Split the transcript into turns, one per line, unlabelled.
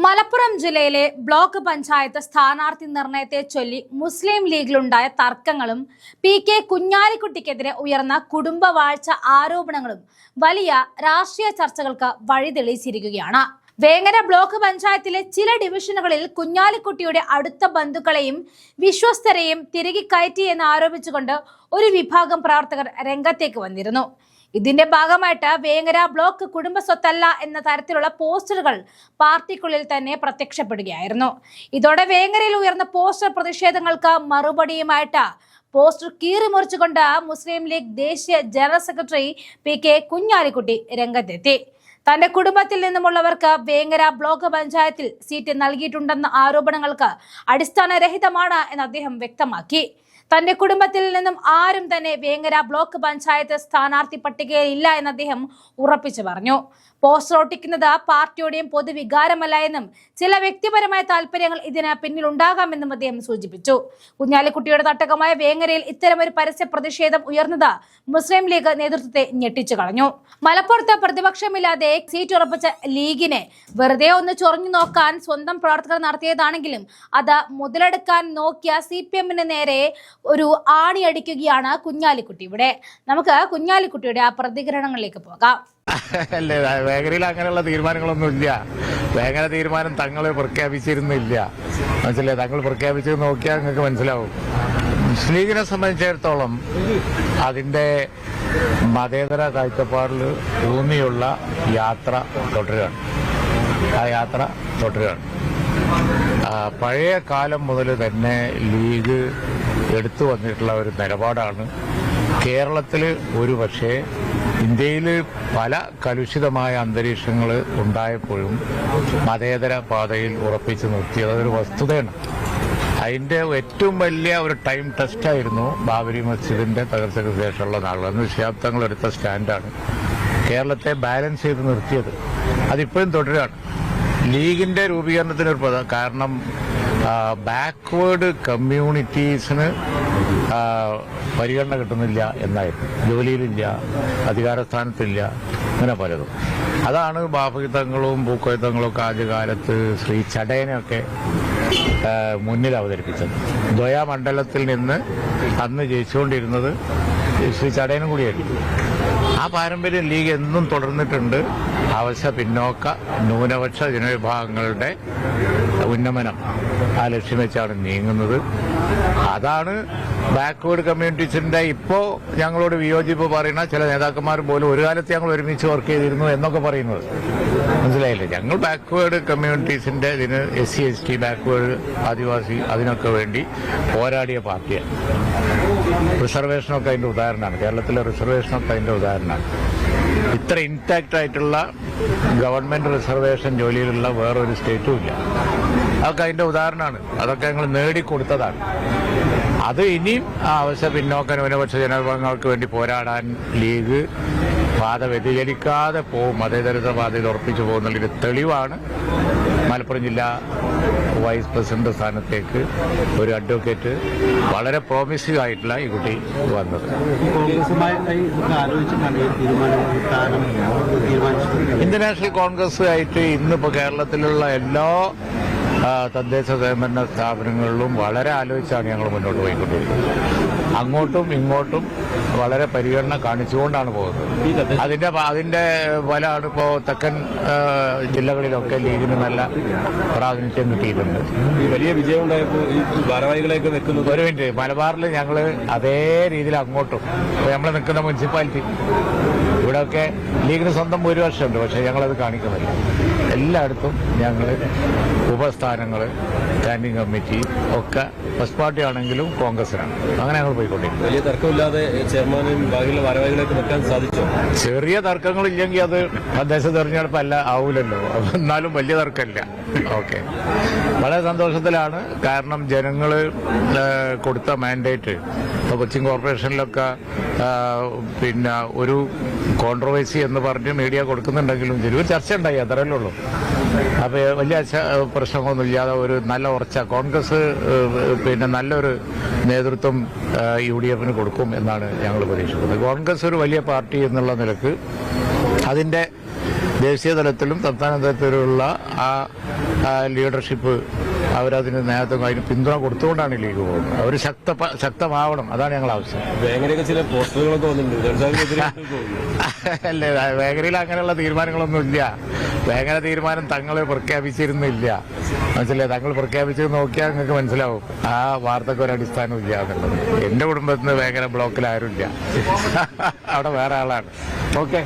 മലപ്പുറം ജില്ലയിലെ ബ്ലോക്ക് പഞ്ചായത്ത് സ്ഥാനാർത്ഥി നിർണയത്തെ ചൊല്ലി മുസ്ലിം ലീഗിലുണ്ടായ തർക്കങ്ങളും കെ കുഞ്ഞാലിക്കുട്ടിക്കെതിരെ ഉയർന്ന കുടുംബവാഴ്ച ആരോപണങ്ങളും വലിയ രാഷ്ട്രീയ ചർച്ചകൾക്ക് വഴിതെളിച്ചിരിക്കുകയാണ്. വേങ്ങര ബ്ലോക്ക് പഞ്ചായത്തിലെ ചില ഡിവിഷനുകളിൽ കുഞ്ഞാലിക്കുട്ടിയുടെ അടുത്ത ബന്ധുക്കളെയും വിശ്വസ്തരെയും തിരികെ കയറ്റിയെന്ന് ആരോപിച്ചുകൊണ്ട് ഒരു വിഭാഗം പ്രവർത്തകർ രംഗത്തേക്ക് വന്നിരുന്നു. ഇതിന്റെ ഭാഗമായിട്ട് വേങ്ങര ബ്ലോക്ക് കുടുംബ സ്വത്തല്ല എന്ന തരത്തിലുള്ള പോസ്റ്ററുകൾ പാർട്ടിക്കുള്ളിൽ തന്നെ പ്രത്യക്ഷപ്പെടുകയായിരുന്നു. ഇതോടെ വേങ്ങരയിൽ ഉയർന്ന പോസ്റ്റർ പ്രതിഷേധങ്ങൾക്ക് മറുപടിയുമായിട്ട് പോസ്റ്റർ കീറിമുറിച്ചുകൊണ്ട് മുസ്ലിം ലീഗ് ദേശീയ ജനറൽ സെക്രട്ടറി കെ കുഞ്ഞാലിക്കുട്ടി രംഗത്തെത്തി. തന്റെ കുടുംബത്തിൽ നിന്നുമുള്ളവർക്ക് വേങ്ങര ബ്ലോക്ക് പഞ്ചായത്തിൽ സീറ്റ് നൽകിയിട്ടുണ്ടെന്ന ആരോപണങ്ങൾക്ക് അടിസ്ഥാനരഹിതമാണ് എന്ന് അദ്ദേഹം വ്യക്തമാക്കി. തന്റെ കുടുംബത്തിൽ നിന്നും ആരും തന്നെ വേങ്ങര ബ്ലോക്ക് പഞ്ചായത്ത് സ്ഥാനാർത്ഥി പട്ടികയിൽ ഇല്ല എന്ന് അദ്ദേഹം ഉറപ്പിച്ചു പറഞ്ഞു. പോസ്റ്റർ ഒട്ടിക്കുന്നത് പാർട്ടിയുടെയും പൊതുവികാരമല്ല എന്നും ചില വ്യക്തിപരമായ താല്പര്യങ്ങൾ ഇതിന് പിന്നിലുണ്ടാകാമെന്നും അദ്ദേഹം സൂചിപ്പിച്ചു. കുഞ്ഞാലിക്കുട്ടിയുടെ തട്ടകമായ വേങ്ങരയിൽ ഇത്തരമൊരു പരസ്യ പ്രതിഷേധം ഉയർന്നത് മുസ്ലിം ലീഗ് നേതൃത്വത്തെ ഞെട്ടിച്ചു കളഞ്ഞു. മലപ്പുറത്ത് പ്രതിപക്ഷമില്ലാതെ സീറ്റ് ഉറപ്പിച്ച ലീഗിനെ വെറുതെ ഒന്ന് ചൊറിഞ്ഞു നോക്കാൻ സ്വന്തം പ്രവർത്തകർ നടത്തിയതാണെങ്കിലും അത് മുതലെടുക്കാൻ നോക്കിയ CPM-ന് നേരെ ഒരു ആണി അടിക്കുകയാണ് കുഞ്ഞാലിക്കുട്ടി. ഇവിടെ നമുക്ക് കുഞ്ഞാലിക്കുട്ടിയുടെ ആ പ്രതികരണങ്ങളിലേക്ക് പോകാം.
അല്ലേ, വേങ്ങരയിൽ അങ്ങനെയുള്ള തീരുമാനങ്ങളൊന്നും ഇല്ല. വേങ്ങര തീരുമാനം തങ്ങൾ പ്രഖ്യാപിച്ചിരുന്നില്ല. മനസ്സിലായി, തങ്ങൾ പ്രഖ്യാപിച്ചത് നോക്കിയാൽ നിങ്ങൾക്ക് മനസ്സിലാവും. മുസ്ലിം ലീഗിനെ സംബന്ധിച്ചിടത്തോളം അതിന്റെ മതേതര കാഴ്ചപ്പാടിൽ ഊന്നിയുള്ള യാത്ര തുടരുകയാണ്. ആ യാത്ര തുടരുകയാണ്. പഴയ കാലം മുതൽ തന്നെ ലീഗ് എടുത്തു വന്നിട്ടുള്ള ഒരു നിലപാടാണ്. കേരളത്തിൽ ഒരു പക്ഷേ ഇന്ത്യയിൽ പല കലുഷിതമായ അന്തരീക്ഷങ്ങൾ ഉണ്ടായപ്പോഴും മതേതര പാതയിൽ ഉറപ്പിച്ചു നിർത്തിയത് അതൊരു വസ്തുതയാണ്. അതിന്റെ ഏറ്റവും വലിയ ഒരു ടൈം ടെസ്റ്റായിരുന്നു ബാബരി മസ്ജിദിന്റെ തകർച്ചയ്ക്ക് ശേഷമുള്ള നാളുകൾ. അന്ന് ശിഹാബ്ദങ്ങൾ എടുത്ത സ്റ്റാൻഡാണ് കേരളത്തെ ബാലൻസ് ചെയ്ത് നിർത്തിയത്. അതിപ്പോഴും തുടരുകയാണ്. ലീഗിന്റെ രൂപീകരണത്തിനൊരു കാരണം ബാക്ക്വേർഡ് കമ്മ്യൂണിറ്റീസിന് പരിഗണന കിട്ടുന്നില്ല എന്നായിരുന്നു. ജോലിയിലില്ല, അധികാരസ്ഥാനത്തില്ല, അങ്ങനെ പലതും. അതാണ് ബാഫയുദ്ധങ്ങളും പൂക്കോയുദ്ധങ്ങളും ഒക്കെ ആദ്യകാലത്ത് ശ്രീ ചടയനെയൊക്കെ മുന്നിൽ അവതരിപ്പിച്ചത്. ദ്വയ മണ്ഡലത്തിൽ നിന്ന് അന്ന് ജയിച്ചുകൊണ്ടിരുന്നത് ശ്രീ ചടയനും കൂടിയായിരുന്നു. ആ പാരമ്പര്യം ലീഗ് എന്നും തുടർന്നിട്ടുണ്ട്. അവശ്യ പിന്നോക്ക ന്യൂനപക്ഷ ജനവിഭാഗങ്ങളുടെ ഉന്നമനം ആ ലക്ഷ്യം വെച്ചാണ് നീങ്ങുന്നത്. അതാണ് ബാക്ക്വേർഡ് കമ്മ്യൂണിറ്റീസിന്റെ ഇപ്പോൾ ഞങ്ങളോട് വിയോജിപ്പ് പറയുന്ന ചില നേതാക്കന്മാർ പോലും ഒരു കാലത്ത് ഞങ്ങൾ ഒരുമിച്ച് വർക്ക് ചെയ്തിരുന്നു എന്നൊക്കെ പറയുന്നത്. മനസ്സിലായില്ലേ? ഞങ്ങൾ ബാക്ക്വേർഡ് കമ്മ്യൂണിറ്റീസിന്റെ ഇതിന് SC ST ബാക്ക്വേർഡ് ആദിവാസി അതിനൊക്കെ വേണ്ടി പോരാടിയ പാർട്ടിയാണ്. റിസർവേഷനൊക്കെ അതിന്റെ ഉദാഹരണമാണ്. കേരളത്തിലെ റിസർവേഷനൊക്കെ അതിന്റെ ഉദാഹരണമാണ്. ഇത്ര ഇൻടാക്ട് ആയിട്ടുള്ള ഗവൺമെന്റ് റിസർവേഷൻ ജോലിയിലുള്ള വേറൊരു സ്റ്റേറ്റും ഇല്ല. അതൊക്കെ അതിന്റെ ഉദാഹരണമാണ്. അതൊക്കെ ഞങ്ങൾ നേടിക്കൊടുത്തതാണ്. അത് ഇനിയും അവശ്യ പിന്നോക്ക ന്യൂനപക്ഷ ജനവിഭാഗങ്ങൾക്ക് വേണ്ടി പോരാടാൻ ലീഗ് പാത വ്യതിചലിക്കാതെ പോവും. മതേതരത്വ പാതയിൽ ഉറപ്പിച്ചു പോകുന്നതിന്റെ തെളിവാണ് മലപ്പുറം ജില്ലാ വൈസ് പ്രസിഡന്റ് സ്ഥാനത്തേക്ക് ഒരു അഡ്വക്കേറ്റ് വളരെ പ്രോമിസിംഗ് ആയിട്ടുള്ള ഈ കുട്ടി വന്നത്. ഇന്ത്യൻ നാഷണൽ കോൺഗ്രസ് ആയിട്ട് ഇന്നിപ്പോൾ കേരളത്തിലുള്ള എല്ലാ തദ്ദേശ സ്വയംഭരണ സ്ഥാപനങ്ങളിലും വളരെ ആലോചിച്ചാണ് ഞങ്ങൾ മുന്നോട്ട് പോയിക്കൊണ്ടിരിക്കുന്നത്. അങ്ങോട്ടും ഇങ്ങോട്ടും വളരെ പരിഗണന കാണിച്ചുകൊണ്ടാണ് പോകുന്നത്. അതിന്റെ ഫലമാണ് ഇപ്പോൾ തെക്കൻ ജില്ലകളിലൊക്കെ ലീഗിന് നല്ല പ്രാതിനിധ്യം കിട്ടിയിട്ടുണ്ട്.
വലിയ വിജയം ഉണ്ടായപ്പോൾ ഈ ഭാരവാഹികളെയൊക്കെ വെക്കുന്നത്
ഒരു മിനിറ്റ്, മലബാറിൽ ഞങ്ങൾ അതേ രീതിയിൽ അങ്ങോട്ടും നമ്മൾ നിൽക്കുന്ന മുനിസിപ്പാലിറ്റി ഇവിടെയൊക്കെ ലീഗിന് സ്വന്തം ഭൂരിപക്ഷമുണ്ട്. പക്ഷേ ഞങ്ങളത് കാണിക്കുന്നില്ല. എല്ലായിടത്തും ഞങ്ങൾ ഉപസ്ഥാനങ്ങൾ സ്റ്റാൻഡിംഗ് കമ്മിറ്റി ഒക്കെ ഫസ്റ്റ് പാർട്ടി ആണെങ്കിലും കോൺഗ്രസിനാണ്. അങ്ങനെ ഞങ്ങൾ പോയിക്കൊണ്ടിരിക്കും.
വലിയ തർക്കമില്ലാതെ ചെയർമാനും ബാക്കിയുള്ള ഭാരവാഹികളൊക്കെ വെക്കാൻ സാധിച്ചു.
ചെറിയ തർക്കങ്ങളില്ലെങ്കിൽ അത് തദ്ദേശ തെരഞ്ഞെടുപ്പ് അല്ല ആവൂലല്ലോ. എന്നാലും വലിയ തർക്കമില്ല. ഓക്കെ, വളരെ സന്തോഷത്തിലാണ്. കാരണം ജനങ്ങൾ കൊടുത്ത മാൻഡേറ്റ് ഇപ്പോൾ കൊച്ചിൻ കോർപ്പറേഷനിലൊക്കെ പിന്നെ ഒരു കോൺട്രവേഴ്സി എന്ന് പറഞ്ഞ് മീഡിയ കൊടുക്കുന്നുണ്ടെങ്കിലും ഒരു ചർച്ച ഉണ്ടായി, അത്രയല്ലേ ഉള്ളൂ. അപ്പോൾ വലിയ പ്രശ്നമൊന്നുമില്ലാതെ ഒരു നല്ല ഉറച്ച കോൺഗ്രസ് പിന്നെ നല്ലൊരു നേതൃത്വം UDF-ന് കൊടുക്കും എന്നാണ് ഞങ്ങൾ പ്രതീക്ഷിക്കുന്നത്. കോൺഗ്രസ് ഒരു വലിയ പാർട്ടി എന്നുള്ള നിലക്ക് അതിൻ്റെ ദേശീയ തലത്തിലും സംസ്ഥാന തലത്തിലുള്ള ആ ലീഡർഷിപ്പ് അവരതിന് നേതൃത്വം അതിന് പിന്തുണ കൊടുത്തുകൊണ്ടാണ് ഈ ലീഗ് പോകുന്നത്. അവർ ശക്തമാവണം, അതാണ് ഞങ്ങൾ ആവശ്യം.
വേങ്ങരയൊക്കെ ചില പോസ്റ്ററുകളൊക്കെ വന്നിട്ടുണ്ട്.
അല്ലേ, വേങ്ങരയിൽ അങ്ങനെയുള്ള തീരുമാനങ്ങളൊന്നും ഇല്ല. വേങ്ങര തീരുമാനം തങ്ങൾ പ്രഖ്യാപിച്ചിരുന്നില്ല. മനസ്സിലായി, തങ്ങൾ പ്രഖ്യാപിച്ചത് നോക്കിയാൽ നിങ്ങൾക്ക് മനസ്സിലാവും ആ വാർത്തക്ക് ഒരു അടിസ്ഥാനം ഇല്ല എന്നുള്ളത്. എന്റെ കുടുംബത്തിന് വേങ്ങര ബ്ലോക്കിൽ ആരുമില്ല, അവിടെ വേറെ ആളാണ്. ഓക്കെ.